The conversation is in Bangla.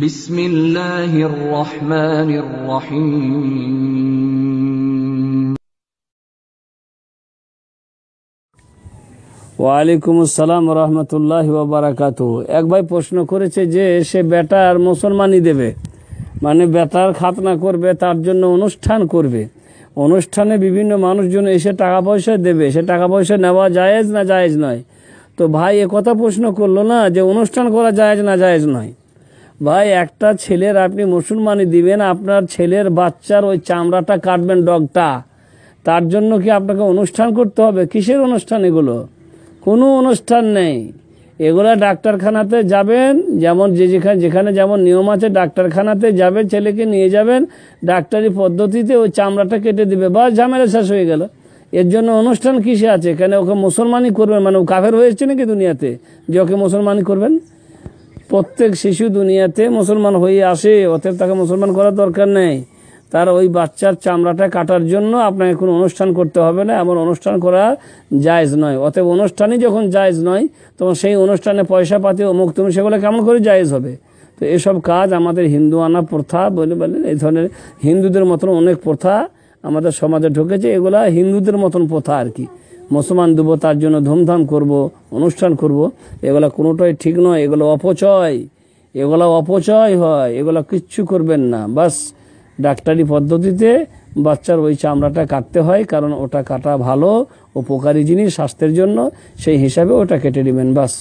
বিসমিল্লাহির রহমানির রহিম। ওয়ালাইকুম আসসালাম রহমতুল্লাহি ওয়া বারাকাতুহু। এক ভাই প্রশ্ন করেছে যে সে বেটার মুসলমানি দেবে, মানে বেটার খাতনা করবে, তার জন্য অনুষ্ঠান করবে। অনুষ্ঠানে বিভিন্ন মানুষজন এসে টাকা পয়সা দেবে, সে টাকা পয়সা নেওয়া জায়েজ না জায়েজ নয়? তো ভাই কথা প্রশ্ন করলো না যে অনুষ্ঠান করা জায়েজ না জায়েজ নয়। ভাই একটা ছেলের আপনি মুসলমানি দিবেন, আপনার ছেলের বাচ্চার ওই চামড়াটা কাটবেন, ডগটা, তার জন্য কি আপনাকে অনুষ্ঠান করতে হবে? কিসের অনুষ্ঠান এগুলো? কোনো অনুষ্ঠান নেই। এগুলা ডাক্তারখানাতে যাবেন, যেমন যেখানে যেমন নিয়ম আছে, ডাক্তারখানাতে যাবেন, ছেলেকে নিয়ে যাবেন, ডাক্তারি পদ্ধতিতে ওই চামড়াটা কেটে দিবে, বা ঝামেলা শেষ হয়ে গেল। এর জন্য অনুষ্ঠান কিসে আছে? এখানে ওকে মুসলমানি করবেন, মানে ও কাফের হয়েছে নাকি দুনিয়াতে যে ওকে মুসলমানি করবেন? প্রত্যেক শিশু দুনিয়াতে মুসলমান হয়ে আসে, অতএব তাকে মুসলমান করার দরকার নেই। তার ওই বাচ্চার চামড়াটা কাটার জন্য আপনাকে কোনো অনুষ্ঠান করতে হবে না, এমন অনুষ্ঠান করা জায়েজ নয়। অতএব অনুষ্ঠানই যখন জায়েজ নয়, তখন সেই অনুষ্ঠানে পয়সা পাতি অমুক তুমি সেগুলো কেমন করে জায়েজ হবে? তো এসব কাজ আমাদের হিন্দুয়ানা প্রথা বলে এই ধরনের হিন্দুদের মতন অনেক প্রথা আমাদের সমাজে ঢুকেছে। এগুলা হিন্দুদের মতন প্রথা আর কি। মুসলমান দেবো, তার জন্য ধুমধাম করব, অনুষ্ঠান করব, এগুলা কোনোটাই ঠিক নয়। এগুলো অপচয়, এগুলো অপচয় হয়, এগুলো কিচ্ছু করবেন না। বাস ডাক্তারি পদ্ধতিতে বাচ্চার ওই চামড়াটা কাটতে হয়, কারণ ওটা কাটা ভালো, উপকারী জিনিস স্বাস্থ্যের জন্য, সেই হিসাবে ওটা কেটে নেবেন বাস।